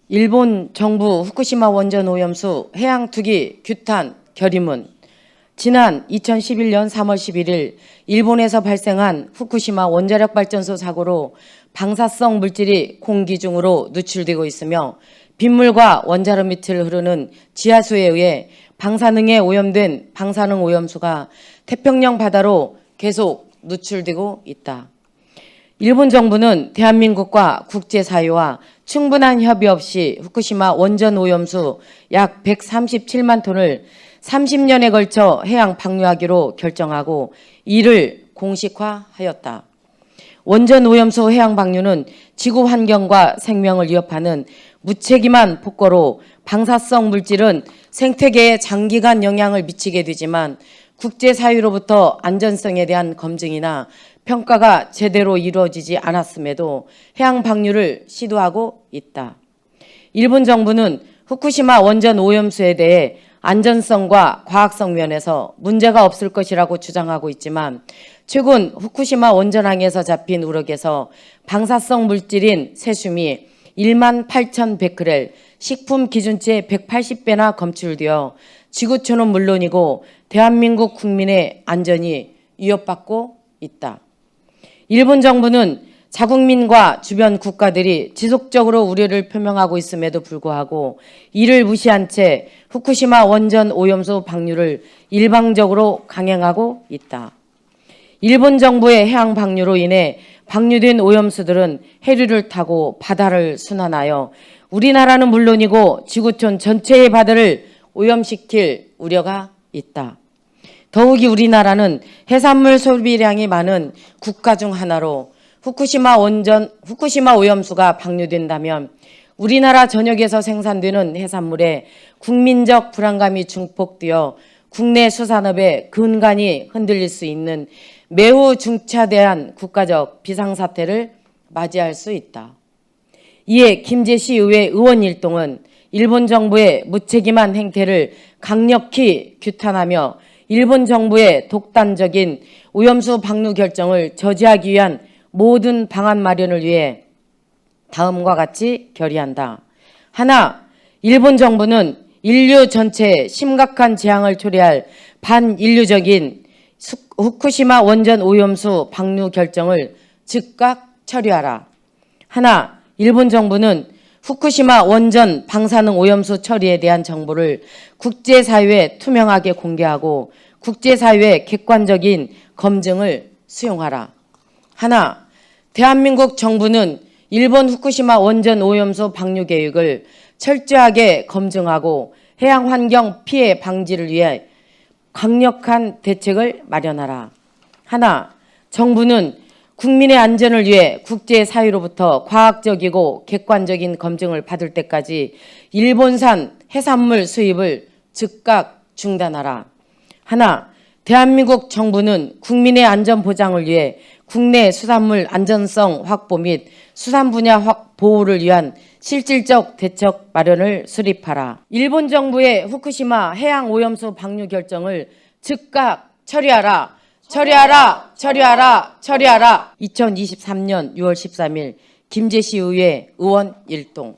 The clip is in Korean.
일본 정부 후쿠시마 원전 오염수 해양 투기 규탄 결의문. 지난 2011년 3월 11일 일본에서 발생한 후쿠시마 원자력 발전소 사고로 방사성 물질이 공기 중으로 누출되고 있으며 빗물과 원자로 밑을 흐르는 지하수에 의해 방사능에 오염된 방사능 오염수가 태평양 바다로 계속 누출되고 있다. 일본 정부는 대한민국과 국제사회와 충분한 협의 없이 후쿠시마 원전 오염수 약 137만 톤을 30년에 걸쳐 해양 방류하기로 결정하고 이를 공식화하였다. 원전 오염수 해양 방류는 지구 환경과 생명을 위협하는 무책임한 폭거로 방사성 물질은 생태계에 장기간 영향을 미치게 되지만 국제사회로부터 안전성에 대한 검증이나 평가가 제대로 이루어지지 않았음에도 해양 방류를 시도하고 있다. 일본 정부는 후쿠시마 원전 오염수에 대해 안전성과 과학성 면에서 문제가 없을 것이라고 주장하고 있지만 최근 후쿠시마 원전항에서 잡힌 우럭에서 방사성 물질인 세슘이 18,100베크렐, 식품 기준치의 180배나 검출되어 지구촌은 물론이고 대한민국 국민의 안전이 위협받고 있다. 일본 정부는 자국민과 주변 국가들이 지속적으로 우려를 표명하고 있음에도 불구하고 이를 무시한 채 후쿠시마 원전 오염수 방류를 일방적으로 강행하고 있다. 일본 정부의 해양 방류로 인해 방류된 오염수들은 해류를 타고 바다를 순환하여 우리나라는 물론이고 지구촌 전체의 바다를 오염시킬 우려가 있다. 더욱이 우리나라는 해산물 소비량이 많은 국가 중 하나로 후쿠시마 오염수가 방류된다면 우리나라 전역에서 생산되는 해산물에 국민적 불안감이 증폭되어 국내 수산업의 근간이 흔들릴 수 있는 매우 중차대한 국가적 비상사태를 맞이할 수 있다. 이에 김제시 의회 의원 일동은 일본 정부의 무책임한 행태를 강력히 규탄하며 일본 정부의 독단적인 오염수 방류 결정을 저지하기 위한 모든 방안 마련을 위해 다음과 같이 결의한다. 하나, 일본 정부는 인류 전체에 심각한 재앙을 초래할 반인류적인 후쿠시마 원전 오염수 방류 결정을 즉각 처리하라. 하나, 일본 정부는 후쿠시마 원전 방사능 오염수 처리에 대한 정보를 국제사회에 투명하게 공개하고 국제사회의 객관적인 검증을 수용하라. 하나, 대한민국 정부는 일본 후쿠시마 원전 오염수 방류 계획을 철저하게 검증하고 해양 환경 피해 방지를 위해 강력한 대책을 마련하라. 하나, 정부는 국민의 안전을 위해 국제사회로부터 과학적이고 객관적인 검증을 받을 때까지 일본산 해산물 수입을 즉각 중단하라. 하나, 대한민국 정부는 국민의 안전 보장을 위해 국내 수산물 안전성 확보 및 수산 분야 보호를 위한 실질적 대책 마련을 수립하라. 일본 정부의 후쿠시마 해양 오염수 방류 결정을 즉각 처리하라. 처리하라. 처리하라. 처리하라. 2023년 6월 13일 김제시 의회 의원 일동.